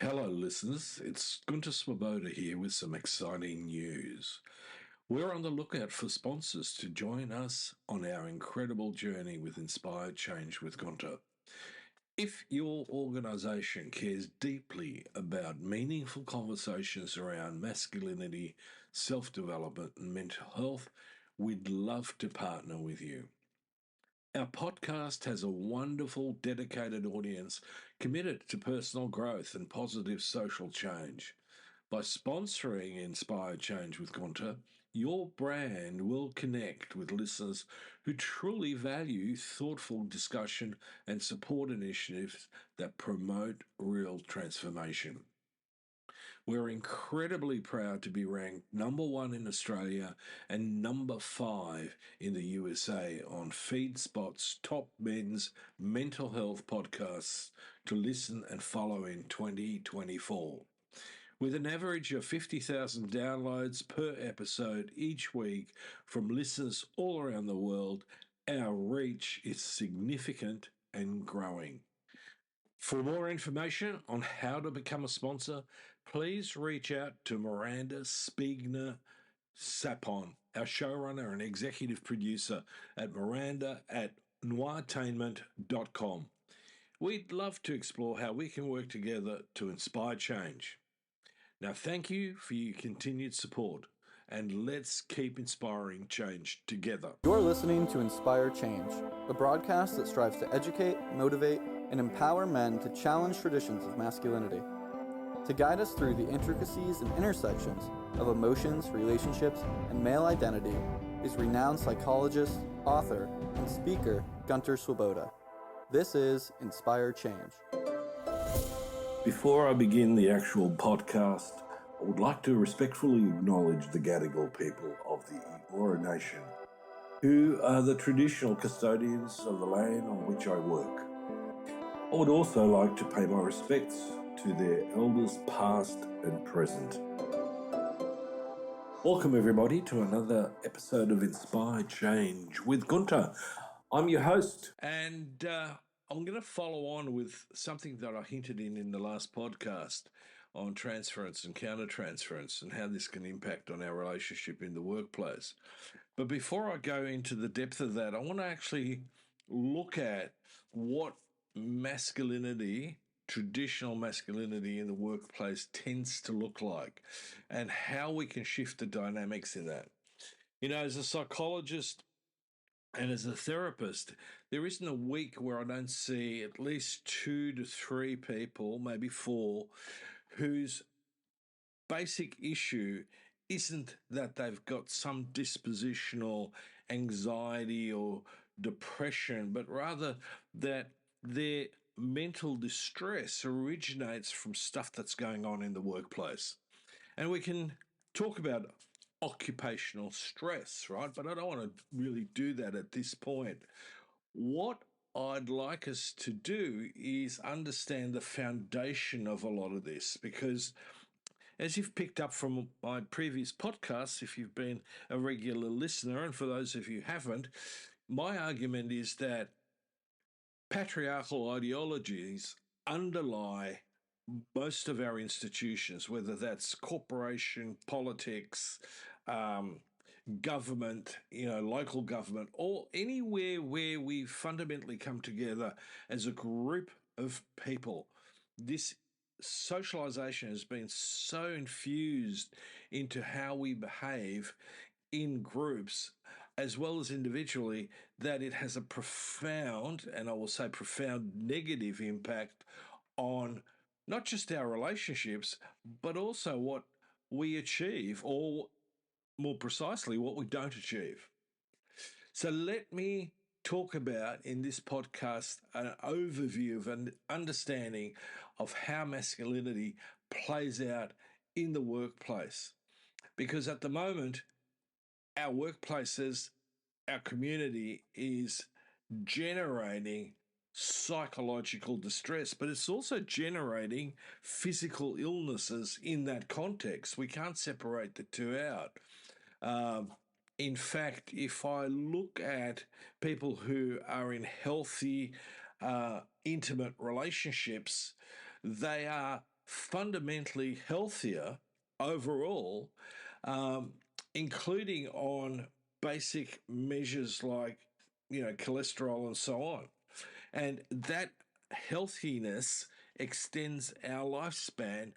Hello, listeners. It's Gunter here with some exciting news. We're on the lookout for sponsors to join us on our incredible journey with Inspired Change with Gunter. If your organisation cares deeply about meaningful conversations around masculinity, self development, and mental health, we'd love to partner with you. Our podcast has a wonderful, dedicated audience committed to personal growth and positive social change. By sponsoring Inspired Change with Gunter, your brand will connect with listeners who truly value thoughtful discussion and support initiatives that promote real transformation. We're incredibly proud to be ranked number one in Australia and number 5 in the USA on FeedSpot's top men's mental health podcasts to listen and follow in 2024. With an average of 50,000 downloads per episode each week from listeners all around the world, our reach is significant and growing. For more information on how to become a sponsor, please reach out to Miranda Spiegner Sapon, our showrunner and executive producer at Miranda at noirtainment.com. We'd love to explore how we can work together to inspire change. Now, thank you for your continued support, and let's keep inspiring change together. You're listening to Inspire Change, a broadcast that strives to educate, motivate, and empower men to challenge traditions of masculinity. To guide us through the intricacies and intersections of emotions, relationships, and male identity is renowned psychologist, author, and speaker Gunter Swoboda. This is Inspire Change. Before I begin the actual podcast, I would like to respectfully acknowledge the Gadigal people of the Eora Nation, who are the traditional custodians of the land on which I work. I would also like to pay my respects to their elders past and present. Welcome everybody to another episode of Inspired Change with Gunter. I'm your host, and I'm going to follow on with something that I hinted in the last podcast on transference and countertransference and how this can impact on our relationship in the workplace. But before I go into the depth of that, I want to actually look at what masculinity, traditional masculinity in the workplace tends to look like and how we can shift the dynamics in that. You know, as a psychologist and as a therapist, there isn't a week where I don't see at least 2 to 3 people, maybe 4, whose basic issue isn't that they've got some dispositional anxiety or depression, but rather that their mental distress originates from stuff that's going on in the workplace. And we can talk about occupational stress, right? But I don't want to really do that at this point. What I'd like us to do is understand the foundation of a lot of this, because as you've picked up from my previous podcasts, if you've been a regular listener, and for those of you who haven't, my argument is that patriarchal ideologies underlie most of our institutions, whether that's corporation, politics, government, local government, or anywhere where we fundamentally come together as a group of people. This socialization has been so infused into how we behave in groups as well as individually that it has a profound, and I will say profound, negative impact on not just our relationships, but also what we achieve, or more precisely, what we don't achieve. So let me talk about in this podcast an overview of an understanding of how masculinity plays out in the workplace. Because at the moment, our workplaces, our community is generating psychological distress, but it's also generating physical illnesses in that context. We can't separate the two out. In fact, if I look at people who are in healthy, intimate relationships, they are fundamentally healthier overall, um, including on basic measures like, cholesterol and so on. And that healthiness extends our lifespan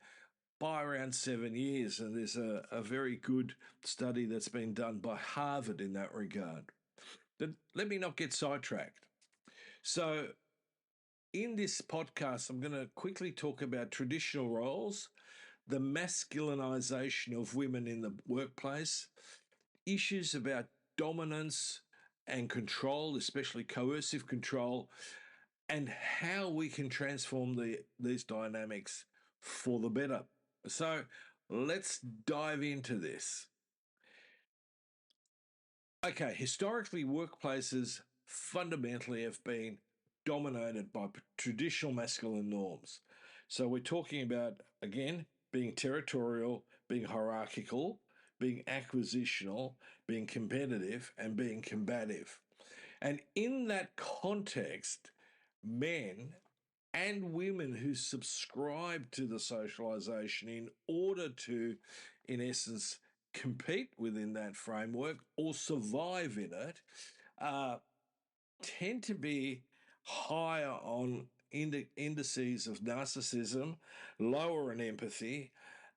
by around 7 years. And there's a very good study that's been done by Harvard in that regard. But let me not get sidetracked. So, in this podcast, I'm going to quickly talk about traditional roles, the masculinization of women in the workplace, issues about dominance and control, especially coercive control, and how we can transform these dynamics for the better. So let's dive into this. Okay, historically, workplaces fundamentally have been dominated by traditional masculine norms. So we're talking about, again, being territorial, being hierarchical, being acquisitional, being competitive, and being combative. And in that context, men and women who subscribe to the socialization in order to, in essence, compete within that framework or survive in it, uh, tend to be higher on indices of narcissism, lower in empathy,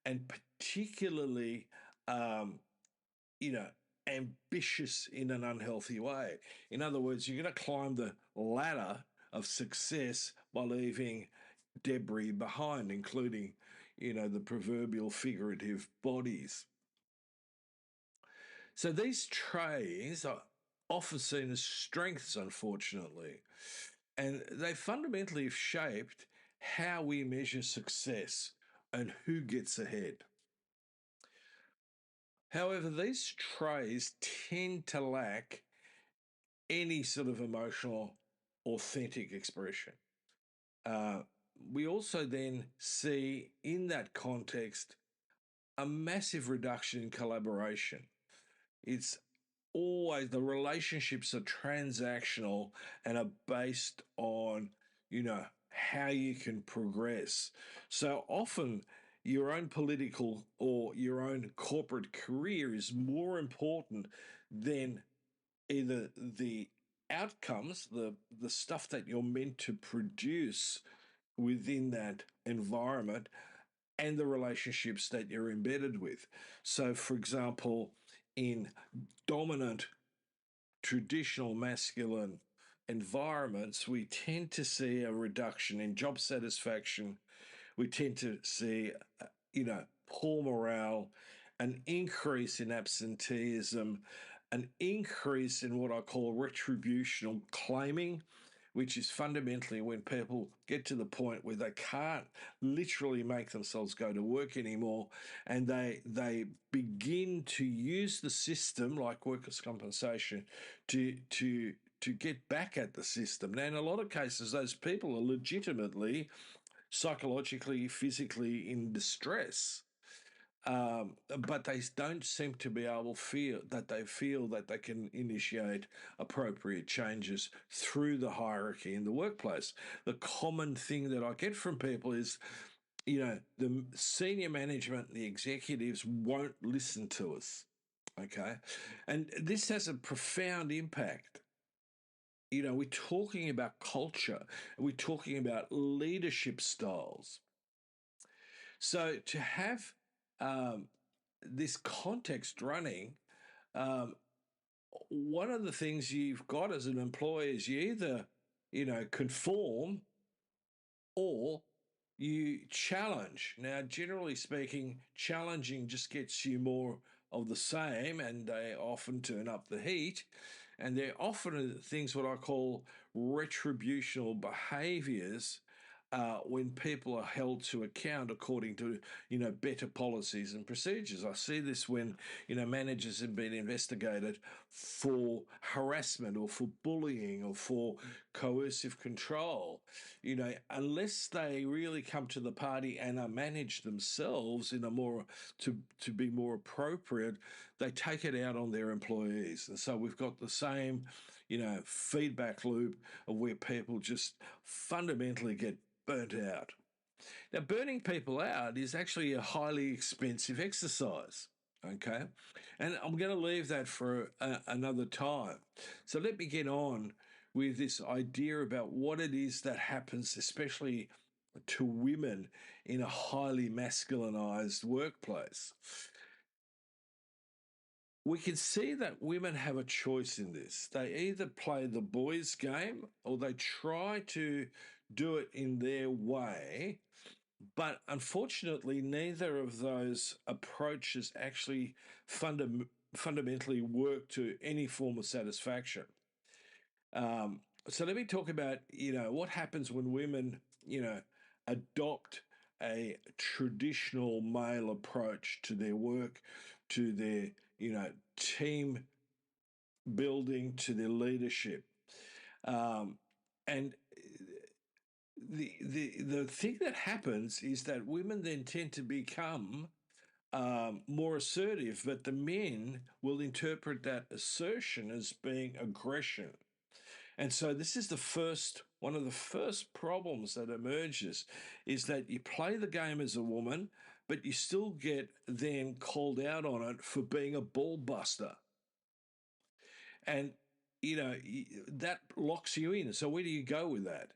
and particularly, um, you know, ambitious in an unhealthy way. In other words, you're going to climb the ladder of success by leaving debris behind, including, the proverbial figurative bodies. So these traits are often seen as strengths, unfortunately, and they fundamentally have shaped how we measure success and who gets ahead. However, these traits tend to lack any sort of emotional, authentic expression. Uh, we also then see in that context a massive reduction in collaboration. It's always the relationships are transactional and are based on, how you can progress. So often your own political or your own corporate career is more important than either the outcomes, the stuff that you're meant to produce within that environment, and the relationships that you're embedded with. So, for example, in dominant traditional masculine environments, we tend to see a reduction in job satisfaction. We tend to see, poor morale, an increase in absenteeism, an increase in what I call retributional claiming, which is fundamentally when people get to the point where they can't literally make themselves go to work anymore, and they begin to use the system like workers' compensation to get back at the system. Now, in a lot of cases, those people are legitimately psychologically, physically in distress. But they don't seem to be able to feel that they can initiate appropriate changes through the hierarchy in the workplace. The common thing that I get from people is, the senior management and the executives won't listen to us. Okay. And this has a profound impact. We're talking about culture, we're talking about leadership styles. So to have this context running, um, one of the things you've got as an employee is you either, conform or you challenge. Now, generally speaking, challenging just gets you more of the same, and they often turn up the heat. And they're often things what I call retributional behaviors, when people are held to account according to, better policies and procedures. I see this when, managers have been investigated for harassment or for bullying or for coercive control. Unless they really come to the party and are managed themselves in a more to be more appropriate, they take it out on their employees. And so we've got the same, feedback loop of where people just fundamentally get burnt out. Now, burning people out is actually a highly expensive exercise. Okay. And I'm going to leave that for another time. So let me get on with this idea about what it is that happens, especially to women in a highly masculinized workplace. We can see that women have a choice in this. They either play the boys' game or they try to do it in their way. But unfortunately, neither of those approaches actually fundamentally work to any form of satisfaction. So let me talk about, what happens when women, adopt a traditional male approach to their work, to their, team building, to their leadership. And the thing that happens is that women then tend to become more assertive, but the men will interpret that assertion as being aggression. And so this is one of the first problems that emerges is that you play the game as a woman, but you still get then called out on it for being a ball buster. And, that locks you in. So where do you go with that?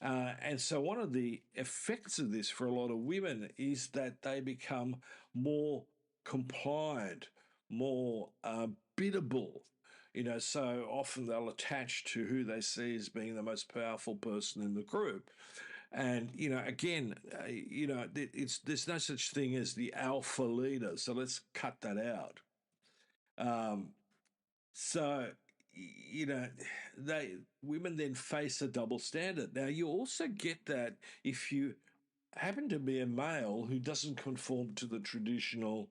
And so one of the effects of this for a lot of women is that they become more compliant, more biddable. So often they'll attach to who they see as being the most powerful person in the group. And, again, there's no such thing as the alpha leader. So let's cut that out. So, women then face a double standard. Now, you also get that if you happen to be a male who doesn't conform to the traditional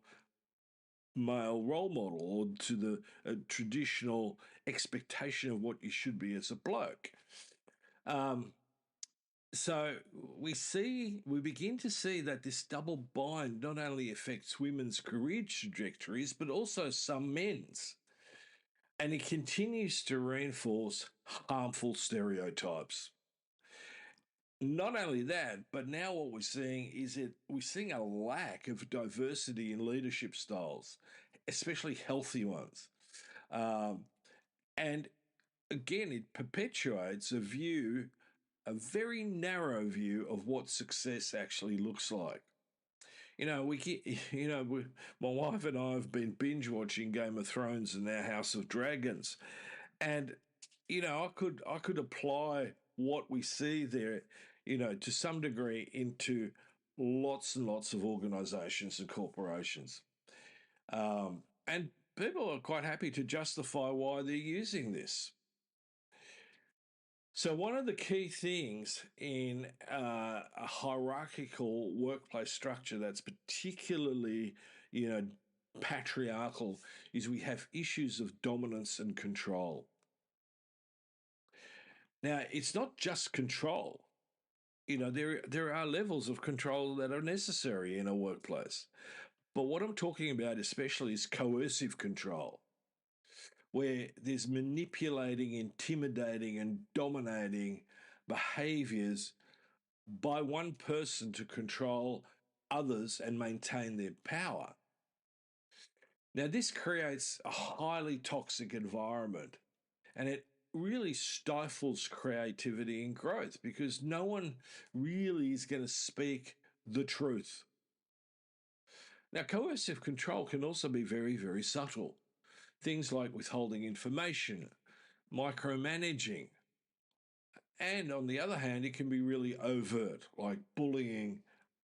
male role model or to the traditional expectation of what you should be as a bloke. So we begin to see that this double bind not only affects women's career trajectories, but also some men's. And it continues to reinforce harmful stereotypes. Not only that, but now what we're seeing is we're seeing a lack of diversity in leadership styles, especially healthy ones. And again, it perpetuates a very narrow view of what success actually looks like. My wife and I have been binge watching Game of Thrones and now House of Dragons, and I could apply what we see there, to some degree into lots and lots of organisations and corporations, and people are quite happy to justify why they're using this. So one of the key things in a hierarchical workplace structure that's particularly, patriarchal is we have issues of dominance and control. Now, it's not just control. There are levels of control that are necessary in a workplace. But what I'm talking about especially is coercive control, where there's manipulating, intimidating, and dominating behaviors by one person to control others and maintain their power. Now, this creates a highly toxic environment, and it really stifles creativity and growth because no one really is going to speak the truth. Now, coercive control can also be very, very subtle. Things like withholding information, micromanaging. And on the other hand, it can be really overt, like bullying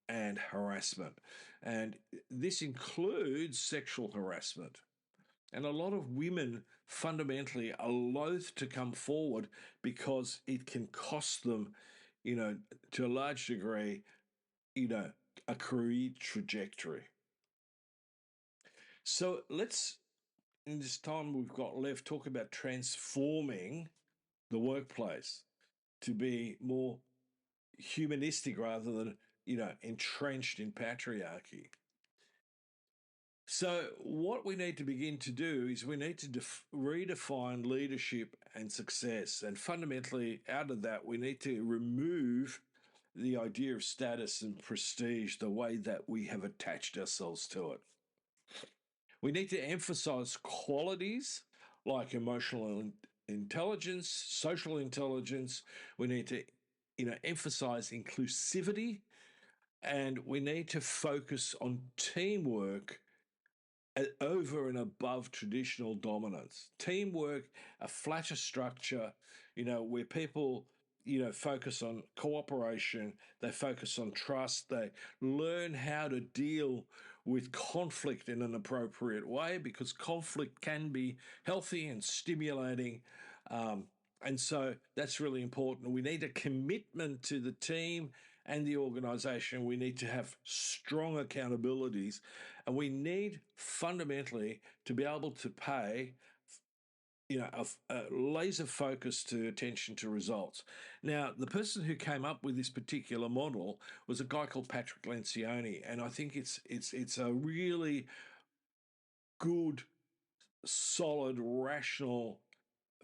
and harassment. And this includes sexual harassment. And a lot of women fundamentally are loath to come forward because it can cost them, to a large degree, a career trajectory. So let's, in this time we've got left, talk about transforming the workplace to be more humanistic rather than, entrenched in patriarchy. So what we need to begin to do is we need to redefine leadership and success. And fundamentally, out of that, we need to remove the idea of status and prestige, the way that we have attached ourselves to it. We need to emphasize qualities like emotional intelligence, social intelligence. We need to, emphasize inclusivity, and we need to focus on teamwork over and above traditional dominance. Teamwork, a flatter structure, where people, focus on cooperation, they focus on trust, they learn how to deal with conflict in an appropriate way, because conflict can be healthy and stimulating. And so that's really important. We need a commitment to the team and the organization. We need to have strong accountabilities, and we need fundamentally to be able to pay a laser focus to attention to results. Now, the person who came up with this particular model was a guy called Patrick Lencioni, and I think it's a really good, solid, rational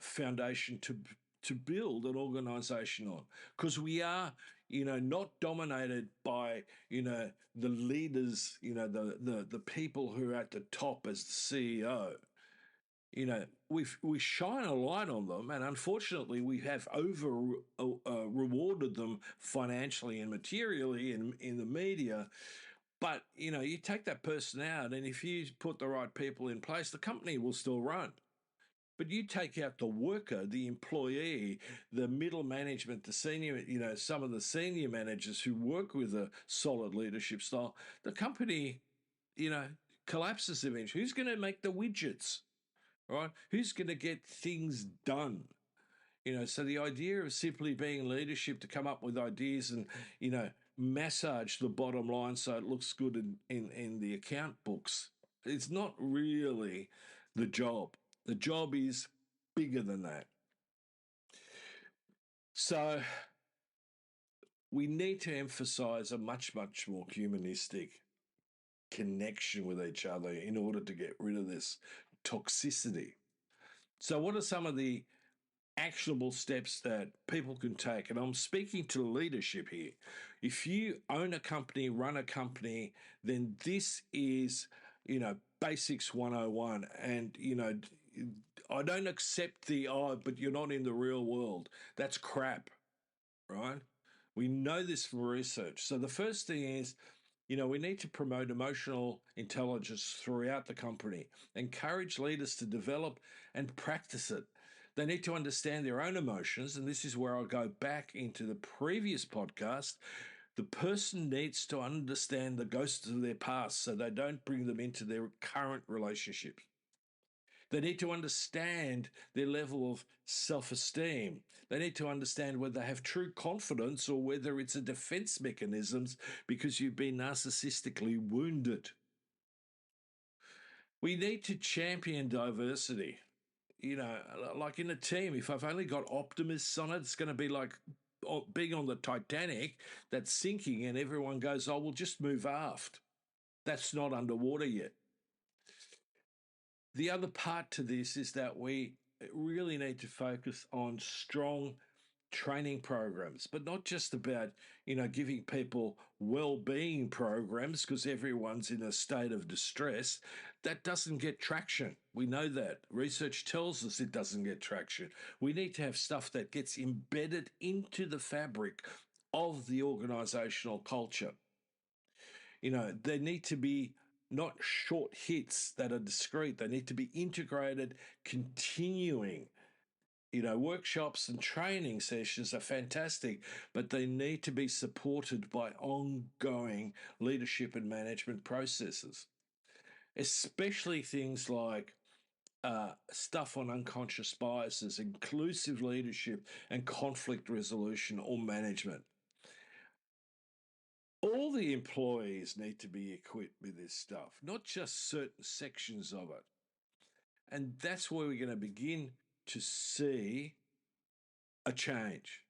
foundation to build an organization on, because we are not dominated by the leaders, the people who are at the top as the CEO. We shine a light on them, and unfortunately we have over rewarded them financially and materially in the media. But you take that person out, and if you put the right people in place, the company will still run. But you take out the worker, the employee, the middle management, the senior, some of the senior managers who work with a solid leadership style, the company, collapses eventually. Who's going to make the widgets, right? Who's going to get things done? So the idea of simply being leadership to come up with ideas and, massage the bottom line so it looks good in the account books, it's not really the job. The job is bigger than that. So we need to emphasize a much, much more humanistic connection with each other in order to get rid of this toxicity. So what are some of the actionable steps that people can take? And I'm speaking to leadership here. If you own a company, run a company, then this is, basics 101. And, I don't accept but you're not in the real world. That's crap, right? We know this from research. So the first thing is, we need to promote emotional intelligence throughout the company, encourage leaders to develop and practice it. They need to understand their own emotions, and this is where I'll go back into the previous podcast. The person needs to understand the ghosts of their past so they don't bring them into their current relationships. They need to understand their level of self-esteem. They need to understand whether they have true confidence or whether it's a defense mechanism because you've been narcissistically wounded. We need to champion diversity. Like in a team, if I've only got optimists on it, it's going to be like being on the Titanic that's sinking and everyone goes, oh, we'll just move aft. That's not underwater yet. The other part to this is that we really need to focus on strong training programs, but not just about, giving people well-being programs because everyone's in a state of distress. That doesn't get traction. We know that. Research tells us it doesn't get traction. We need to have stuff that gets embedded into the fabric of the organizational culture. They need to be not short hits that are discrete. They need to be integrated, continuing. Workshops and training sessions are fantastic, but they need to be supported by ongoing leadership and management processes, especially things like stuff on unconscious biases, inclusive leadership, and conflict resolution or management. All the employees need to be equipped with this stuff, not just certain sections of it. And that's where we're going to begin to see a change.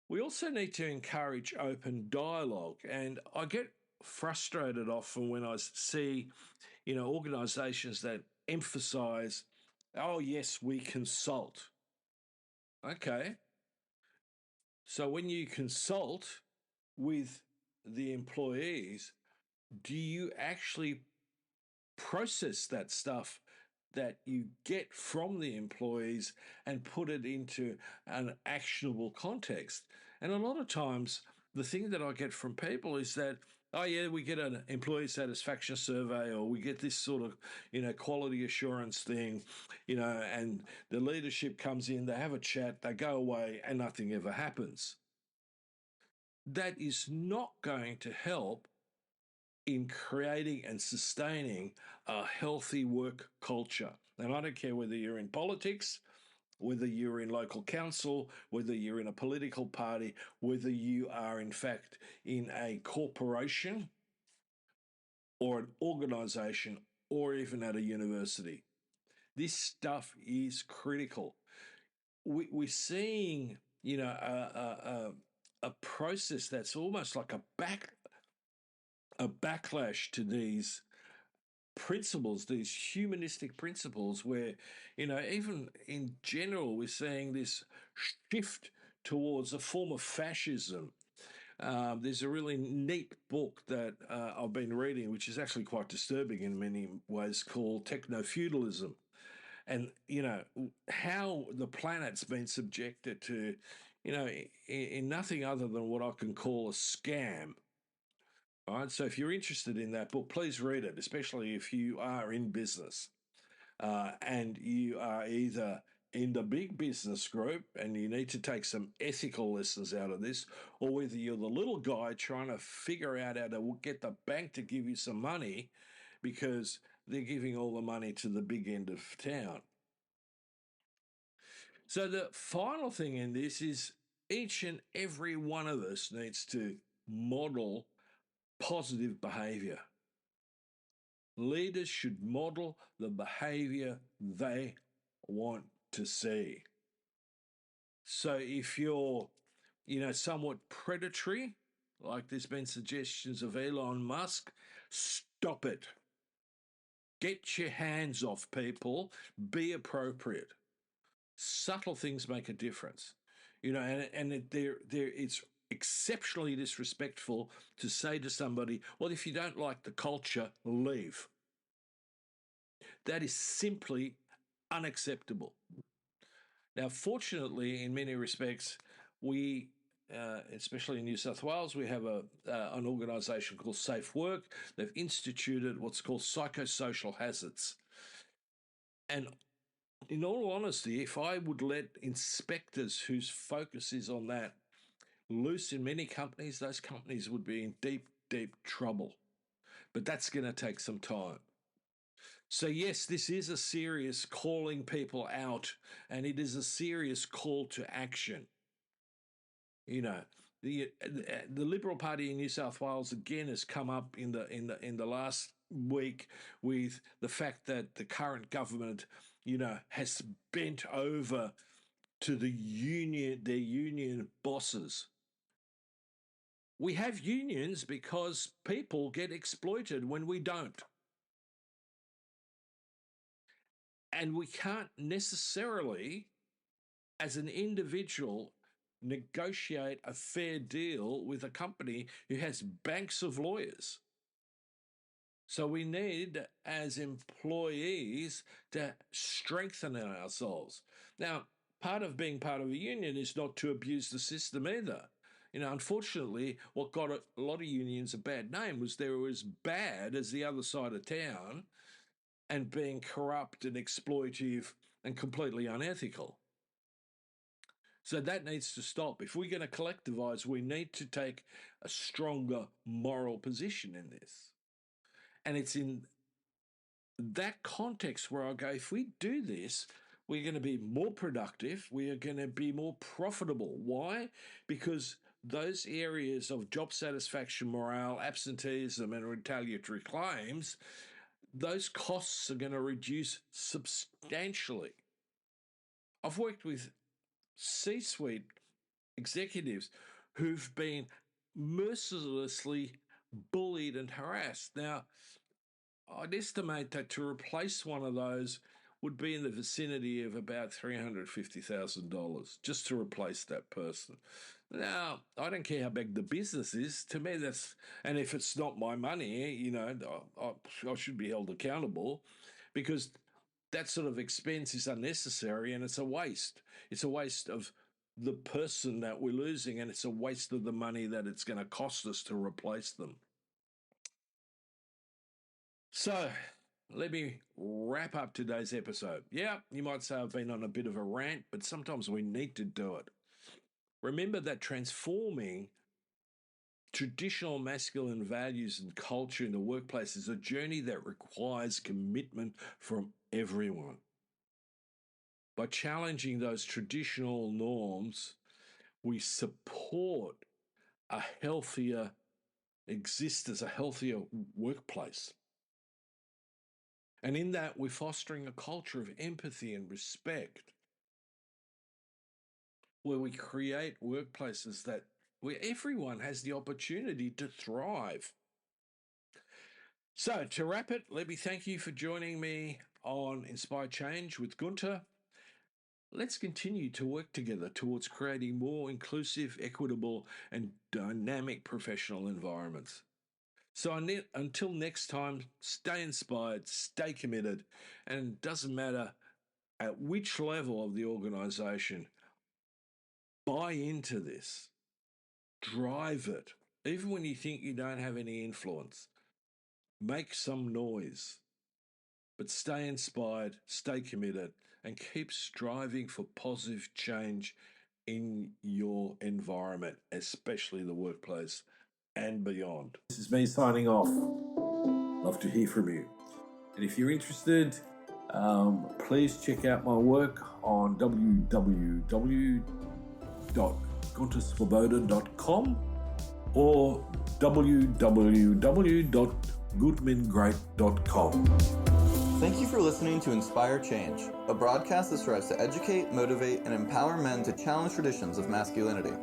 We also need to encourage open dialogue. And I get frustrated often when I see, organizations that emphasize, oh, yes, we consult. Okay. So when you consult, with the employees, do you actually process that stuff that you get from the employees and put it into an actionable context? And a lot of times, the thing that I get from people is that, oh yeah, we get an employee satisfaction survey, or we get this sort of, quality assurance thing, and the leadership comes in, they have a chat, they go away, and nothing ever happens. That is not going to help in creating and sustaining a healthy work culture. And I don't care whether you're in politics, whether you're in local council, whether you're in a political party, whether you are in fact in a corporation or an organisation or even at a university. This stuff is critical. We're seeing, a process that's almost like a backlash to these principles, these humanistic principles, where, even in general, we're seeing this shift towards a form of fascism. There's a really neat book that I've been reading, which is actually quite disturbing in many ways, called Techno-Feudalism. And, how the planet's been subjected to, in nothing other than what I can call a scam. All right, so if you're interested in that book, please read it, especially if you are in business and you are either in the big business group and you need to take some ethical lessons out of this, or whether you're the little guy trying to figure out how to get the bank to give you some money because they're giving all the money to the big end of town. So the final thing in this is each and every one of us needs to model positive behavior. Leaders should model the behavior they want to see. So if you're, somewhat predatory, like there's been suggestions of Elon Musk, stop it. Get your hands off people. Be appropriate. Subtle things make a difference, it's exceptionally disrespectful to say to somebody, well, if you don't like the culture, leave. That is simply unacceptable. Now, fortunately, in many respects, we, especially in New South Wales, we have an organisation called Safe Work. They've instituted what's called psychosocial hazards. And in all honesty, if I would let inspectors whose focus is on that loose in many companies, those companies would be in deep, deep trouble. But that's going to take some time. So, yes, this is a serious calling people out, and it is a serious call to action. The Liberal Party in New South Wales again has come up in the last week with the fact that the current government, has bent over to their union bosses. We have unions because people get exploited when we don't. And we can't necessarily, as an individual, negotiate a fair deal with a company who has banks of lawyers. So we need, as employees, to strengthen ourselves. Now, part of being part of a union is not to abuse the system either. Unfortunately, what got a lot of unions a bad name was they were as bad as the other side of town and being corrupt and exploitive and completely unethical. So that needs to stop. If we're going to collectivise, we need to take a stronger moral position in this. And it's in that context where I go, if we do this, we're going to be more productive. We are going to be more profitable. Why? Because those areas of job satisfaction, morale, absenteeism, and retaliatory claims, those costs are going to reduce substantially. I've worked with C-suite executives who've been mercilessly bullied and harassed. Now, I'd estimate that to replace one of those would be in the vicinity of about $350,000 just to replace that person. Now, I don't care how big the business is. To me, and if it's not my money, I should be held accountable, because that sort of expense is unnecessary and it's a waste. It's a waste of the person that we're losing, and it's a waste of the money that it's going to cost us to replace them. So, let me wrap up today's episode. Yeah, you might say I've been on a bit of a rant, but sometimes we need to do it. Remember that transforming traditional masculine values and culture in the workplace is a journey that requires commitment from everyone. By challenging those traditional norms, we support a healthier existence, a healthier workplace. And in that, we're fostering a culture of empathy and respect, where we create workplaces where everyone has the opportunity to thrive. So, to wrap it, let me thank you for joining me on Inspire Change with Gunter. Let's continue to work together towards creating more inclusive, equitable, and dynamic professional environments. So until next time, stay inspired, stay committed, and it doesn't matter at which level of the organisation, buy into this, drive it, even when you think you don't have any influence. Make some noise, but stay inspired, stay committed, and keep striving for positive change in your environment, especially the workplace and beyond. This is me signing off. Love to hear from you. And if you're interested, please check out my work on www.gunterswoboda.com or www.goodmengreat.com. Thank you for listening to Inspire Change, a broadcast that strives to educate, motivate, and empower men to challenge traditions of masculinity.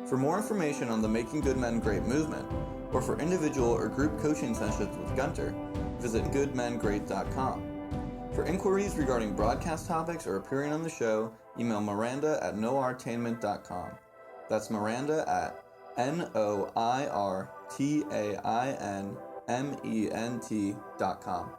For more information on the Making Good Men Great movement, or for individual or group coaching sessions with Gunter, visit goodmengreat.com. For inquiries regarding broadcast topics or appearing on the show, email Miranda@noirtainment.com. That's Miranda at NOIRTAINMENT.com.